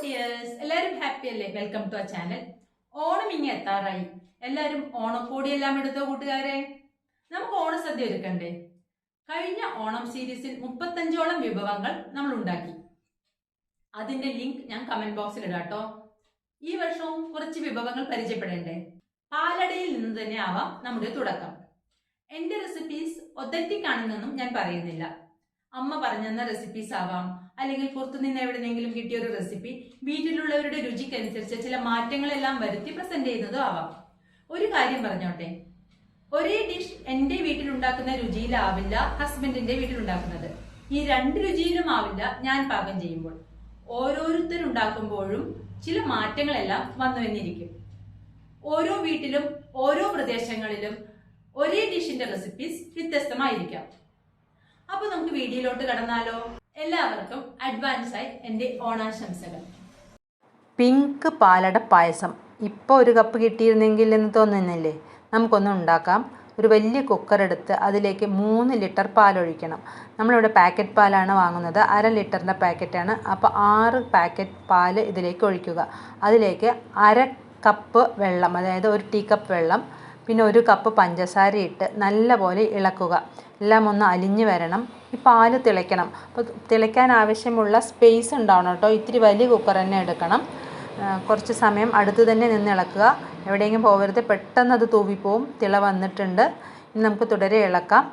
Dears, എല്ലാവരും happy അല്ലേ? Welcome to our channel. Onam ഇങ്ങ് എത്താറായി. എല്ലാവരും ഓണക്കോടിയെല്ലാം എടുത്തോ കൂട്ടുകാരെ? നമുക്ക് ഓണസദ്യ ഒരുക്കണ്ടേ? കഴിഞ്ഞ ഓണം സീരീസിൽ 35ഓളം വിഭവങ്ങൾ നമ്മൾ ഉണ്ടാക്കി. അതിന്റെ ലിങ്ക് ഞാൻ കമന്റ് ബോക്സിൽ ഇടാട്ടോ. ഈ വർഷവും കുറച്ച് വിഭവങ്ങൾ പരിചയപ്പെടേണ്ടേ? പാലടയിൽ നിന്ന് തന്നെ ആവാം നമ്മുടെ തുടക്കം. എന്റെ റെസിപ്പീസ് ഒത്തന്റിക് ആണെന്നൊന്നും ഞാൻ പറയുന്നില്ല. അമ്മ പറഞ്ഞെന്ന റെസിപ്പീസ് ആവാം, അല്ലെങ്കിൽ പുറത്തുനിന്ന് എവിടെന്നെങ്കിലും കിട്ടിയ ഒരു റെസിപ്പി വീട്ടിലുള്ളവരുടെ രുചിക്കനുസരിച്ച് ചില മാറ്റങ്ങളെല്ലാം വരുത്തി പ്രസന്റ് ചെയ്യുന്നതും ആവാം. ഒരു കാര്യം പറഞ്ഞോട്ടെ, ഒരേ ഡിഷ് എന്റെ വീട്ടിലുണ്ടാക്കുന്ന രുചിയിലാവില്ല ഹസ്ബൻഡിന്റെ വീട്ടിലുണ്ടാക്കുന്നത്. ഈ രണ്ട് രുചിയിലും ആവില്ല ഞാൻ പാകം ചെയ്യുമ്പോൾ. ഓരോരുത്തരുണ്ടാക്കുമ്പോഴും ചില മാറ്റങ്ങളെല്ലാം വന്നു എന്നിരിക്കും. ഓരോ വീട്ടിലും ഓരോ പ്രദേശങ്ങളിലും ഒരേ ഡിഷിന്റെ റെസിപ്പീസ് വ്യത്യസ്തമായിരിക്കാം. അപ്പൊ നമുക്ക് വീഡിയോയിലോട്ട് കടന്നാലോ? എല്ലാവർക്കും അഡ്വാൻസായി എൻ്റെ ഓണാശംസകൾ. പിങ്ക് പാലട പായസം ഇപ്പോൾ ഒരു കപ്പ് കിട്ടിയിരുന്നെങ്കിൽ എന്ന് തോന്നുന്നില്ലേ? നമുക്കൊന്ന് ഉണ്ടാക്കാം. ഒരു വലിയ കുക്കർ എടുത്ത് അതിലേക്ക് 3 ലിറ്റർ പാലൊഴിക്കണം. നമ്മളിവിടെ പാക്കറ്റ് പാലാണ് വാങ്ങുന്നത്, 1/2 ലിറ്ററിൻ്റെ പാക്കറ്റാണ്. അപ്പോൾ 6 പാക്കറ്റ് പാൽ ഇതിലേക്ക് ഒഴിക്കുക. അതിലേക്ക് 1/2 കപ്പ് വെള്ളം, അതായത് 1 ടീ കപ്പ് വെള്ളം, പിന്നെ 1 കപ്പ് പഞ്ചസാര ഇട്ട് നല്ലപോലെ ഇളക്കുക. എല്ലാം ഒന്ന് അലിഞ്ഞ് വരണം. ഈ പാല് തിളയ്ക്കണം. അപ്പോൾ തിളയ്ക്കാൻ ആവശ്യമുള്ള സ്പേസ് ഉണ്ടാവണം കേട്ടോ. ഇത്തിരി വലിയ കുക്കർ തന്നെ എടുക്കണം. കുറച്ച് സമയം അടുത്ത് തന്നെ നിന്ന് ഇളക്കുക. എവിടെയെങ്കിലും പോകരുത്, പെട്ടെന്ന് അത് തൂവിപ്പോവും. തിള വന്നിട്ടുണ്ട്. ഇനി നമുക്ക് തുടരെ ഇളക്കാം.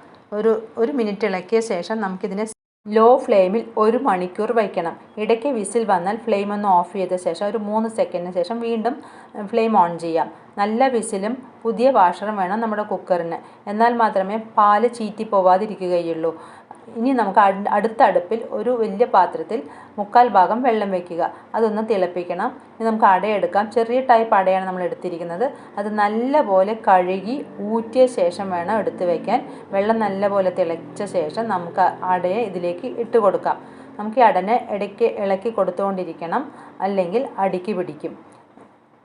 ഒരു മിനിറ്റ് ഇളക്കിയ ശേഷം നമുക്കിതിനെ ലോ ഫ്ലെയിമിൽ 1 മണിക്കൂർ വയ്ക്കണം. ഇടയ്ക്ക് വിസിൽ വന്നാൽ ഫ്ലെയിം ഒന്ന് ഓഫ് ചെയ്ത ശേഷം ഒരു 3 സെക്കൻഡിന് ശേഷം വീണ്ടും ഫ്ലെയിം ഓൺ ചെയ്യാം. നല്ല വിസിലും പുതിയ വാഷറും വേണം നമ്മുടെ കുക്കറിന്. എന്നാൽ മാത്രമേ പാല് ചീറ്റി പോവാതിരിക്കുകയുള്ളൂ. ഇനി നമുക്ക് അടുത്ത അടുപ്പിൽ ഒരു വലിയ പാത്രത്തിൽ 3/4 ഭാഗം വെള്ളം വയ്ക്കുക. അതൊന്ന് തിളപ്പിക്കണം. ഇനി നമുക്ക് അടയെടുക്കാം. ചെറിയ ടൈപ്പ് അടയാണ് നമ്മൾ എടുത്തിരിക്കുന്നത്. അത് നല്ലപോലെ കഴുകി ഊറ്റിയ ശേഷം വേണം എടുത്ത് വയ്ക്കാൻ. വെള്ളം നല്ലപോലെ തിളച്ച ശേഷം നമുക്ക് അടയെ ഇതിലേക്ക് ഇട്ട് കൊടുക്കാം. നമുക്ക് ഈ അടനെ ഇടയ്ക്ക് ഇളക്കി കൊടുത്തുകൊണ്ടിരിക്കണം, അല്ലെങ്കിൽ അടിക്ക് പിടിക്കും.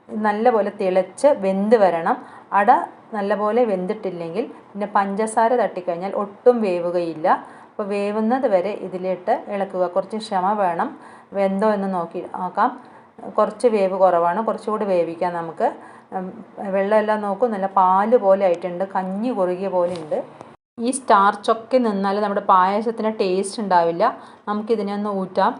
നല്ലപോലെ തിളച്ച് വെന്ത് വരണം. അട നല്ലപോലെ വെന്തിട്ടില്ലെങ്കിൽ പിന്നെ പഞ്ചസാര തട്ടിക്കഴിഞ്ഞാൽ ഒട്ടും വേവുകയില്ല. അപ്പോൾ വേവുന്നത് വരെ ഇതിലിട്ട് ഇളക്കുക. കുറച്ച് ക്ഷമ വേണം. വെന്തോ എന്ന് നോക്കാം. കുറച്ച് വേവ് കുറവാണ്, കുറച്ചുകൂടി വേവിക്കാം നമുക്ക്. വെള്ളമെല്ലാം നോക്കൂ, നല്ല പാല് പോലെ ആയിട്ടുണ്ട്, കഞ്ഞി കുറുകിയ പോലെ ഉണ്ട്. ഈ സ്റ്റാർച്ചൊക്കെ നിന്നാൽ നമ്മുടെ പായസത്തിന് ടേസ്റ്റ് ഉണ്ടാവില്ല. നമുക്കിതിനെ ഒന്ന് ഊറ്റാം.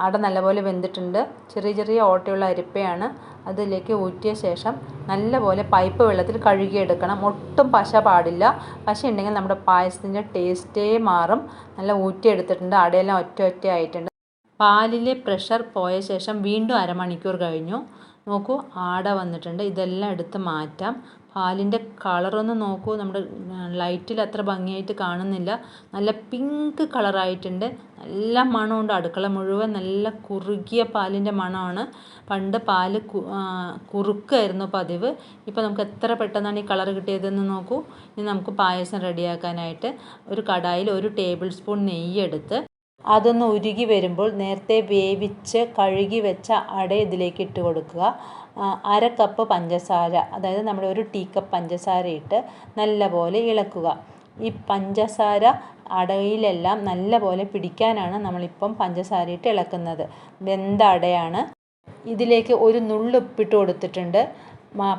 അട നല്ലപോലെ വെന്തിട്ടുണ്ട്. ചെറിയ ചെറിയ ഓട്ടയുള്ള അരിപ്പയാണ്. അതിലേക്ക് ഊറ്റിയ ശേഷം നല്ലപോലെ പൈപ്പ് വെള്ളത്തിൽ കഴുകിയെടുക്കണം. ഒട്ടും പശ പാടില്ല. പശ ഉണ്ടെങ്കിൽ നമ്മുടെ പായസത്തിൻ്റെ ടേസ്റ്റേ മാറും. നല്ല ഊറ്റിയെടുത്തിട്ടുണ്ട്. അടയെല്ലാം ഒറ്റ ആയിട്ടുണ്ട്. പാലിലെ പ്രഷർ പോയ ശേഷം വീണ്ടും 1/2 മണിക്കൂർ കഴിഞ്ഞു. നോക്കൂ, ആട വന്നിട്ടുണ്ട്. ഇതെല്ലാം എടുത്ത് മാറ്റാം. പാലിൻ്റെ കളറൊന്ന് നോക്കൂ. നമ്മുടെ ലൈറ്റിൽ അത്ര ഭംഗിയായിട്ട് കാണുന്നില്ല. നല്ല പിങ്ക് കളറായിട്ടുണ്ട്. നല്ല മണമുണ്ട്. അടുക്കള മുഴുവൻ നല്ല കുറുകിയ പാലിൻ്റെ മണമാണ്. പണ്ട് പാല് കുറുക്കായിരുന്നു പതിവ്. ഇപ്പോൾ നമുക്ക് എത്ര പെട്ടെന്നാണ് ഈ കളർ കിട്ടിയതെന്ന് നോക്കൂ. ഇനി നമുക്ക് പായസം റെഡിയാക്കാനായിട്ട് ഒരു കടായിൽ 1 ടേബിൾ സ്പൂൺ നെയ്യെടുത്ത് അതൊന്ന് ഉരുകി വരുമ്പോൾ നേരത്തെ വേവിച്ച് കഴുകി വെച്ച അട ഇതിലേക്ക് ഇട്ട് കൊടുക്കുക. 1/2 കപ്പ് പഞ്ചസാര, അതായത് നമ്മുടെ 1 ടീ കപ്പ് പഞ്ചസാര ഇട്ട് നല്ലപോലെ ഇളക്കുക. ഈ പഞ്ചസാര അടയിലെല്ലാം നല്ലപോലെ പിടിക്കാനാണ് നമ്മളിപ്പം പഞ്ചസാര ഇട്ട് ഇളക്കുന്നത്. വെന്ത അടയാണ്. ഇതിലേക്ക് ഒരു നുള്ളുപ്പിട്ട് കൊടുത്തിട്ടുണ്ട്.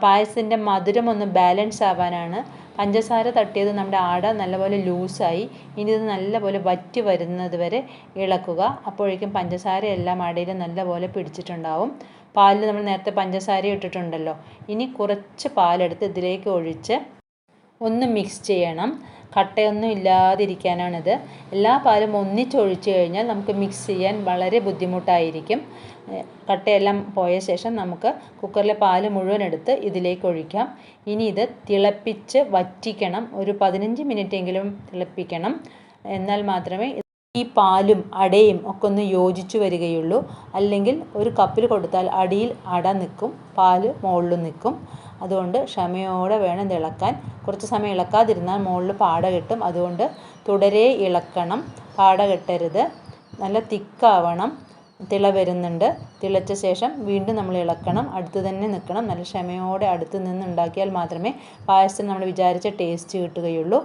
പായസത്തിൻ്റെ മധുരം ഒന്ന് ബാലൻസ് ആവാനാണ്. പഞ്ചസാര തട്ടിയത് നമ്മുടെ അട നല്ലപോലെ ലൂസായി. ഇനി ഇത് നല്ലപോലെ വറ്റി വരുന്നത് വരെ ഇളക്കുക. അപ്പോഴേക്കും പഞ്ചസാര എല്ലാം അടയിൽ നല്ലപോലെ പിടിച്ചിട്ടുണ്ടാവും. പാലിൽ നമ്മൾ നേരത്തെ പഞ്ചസാര ഇട്ടിട്ടുണ്ടല്ലോ. ഇനി കുറച്ച് പാലെടുത്ത് ഇതിലേക്ക് ഒഴിച്ച് ഒന്ന് മിക്സ് ചെയ്യണം. കട്ടയൊന്നും ഇല്ലാതിരിക്കാനാണിത്. എല്ലാ പാലും ഒന്നിച്ചൊഴിച്ച് കഴിഞ്ഞാൽ നമുക്ക് മിക്സ് ചെയ്യാൻ വളരെ ബുദ്ധിമുട്ടായിരിക്കും. കട്ടയെല്ലാം പോയ ശേഷം നമുക്ക് കുക്കറിലെ പാല് മുഴുവൻ എടുത്ത് ഇതിലേക്ക് ഒഴിക്കാം. ഇനി ഇത് തിളപ്പിച്ച് വറ്റിക്കണം. ഒരു 15 മിനിറ്റെങ്കിലും തിളപ്പിക്കണം. എന്നാൽ മാത്രമേ ഈ പാലും അടയും ഒക്കെ ഒന്ന് യോജിച്ചു വരികയുള്ളൂ. അല്ലെങ്കിൽ ഒരു കപ്പിൽ കൊടുത്താൽ അടിയിൽ അട നിൽക്കും, പാല് മുകളിൽ നിൽക്കും. അതുകൊണ്ട് ക്ഷമയോടെ വേണം ഇളക്കാൻ. കുറച്ച് സമയം ഇളക്കാതിരുന്നാൽ മുകളിൽ പാട കെട്ടും. അതുകൊണ്ട് തുടരെ ഇളക്കണം, പാട കെട്ടരുത്. നല്ല തിക്കാവണം. തിള വരുന്നുണ്ട്. തിളച്ച ശേഷം വീണ്ടും നമ്മൾ ഇളക്കണം. അടുത്ത് തന്നെ നിൽക്കണം. നല്ല ക്ഷമയോടെ അടുത്ത് നിന്ന് ഉണ്ടാക്കിയാൽ മാത്രമേ പായസത്തിന് നമ്മൾ വിചാരിച്ച ടേസ്റ്റ് കിട്ടുകയുള്ളൂ.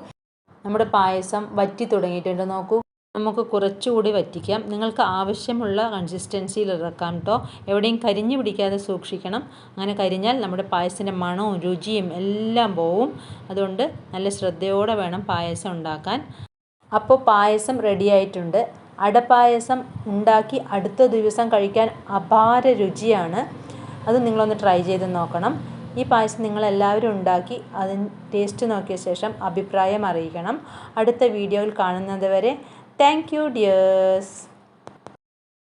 നമ്മുടെ പായസം വറ്റി തുടങ്ങിയിട്ടുണ്ട്. നോക്കൂ, നമുക്ക് കുറച്ചുകൂടി വറ്റിക്കാം. നിങ്ങൾക്ക് ആവശ്യമുള്ള കൺസിസ്റ്റൻസിയിൽ ഇറക്കാം കേട്ടോ. എവിടെയും കരിഞ്ഞു പിടിക്കാതെ സൂക്ഷിക്കണം. അങ്ങനെ കരിഞ്ഞാൽ നമ്മുടെ പായസത്തിൻ്റെ മണവും രുചിയും എല്ലാം പോവും. അതുകൊണ്ട് നല്ല ശ്രദ്ധയോടെ വേണം പായസം ഉണ്ടാക്കാൻ. അപ്പോൾ പായസം റെഡി ആയിട്ടുണ്ട്. അടപ്പായസം ഉണ്ടാക്കി അടുത്ത ദിവസം കഴിക്കാൻ അപാര രുചിയാണ്. അത് നിങ്ങളൊന്ന് ട്രൈ ചെയ്ത് നോക്കണം. ഈ പായസം നിങ്ങളെല്ലാവരും ഉണ്ടാക്കി അതിന് ടേസ്റ്റ് നോക്കിയ ശേഷം അഭിപ്രായം അറിയിക്കണം. അടുത്ത വീഡിയോയിൽ കാണുന്നത് വരെ താങ്ക് യു ഡിയേഴ്സ്.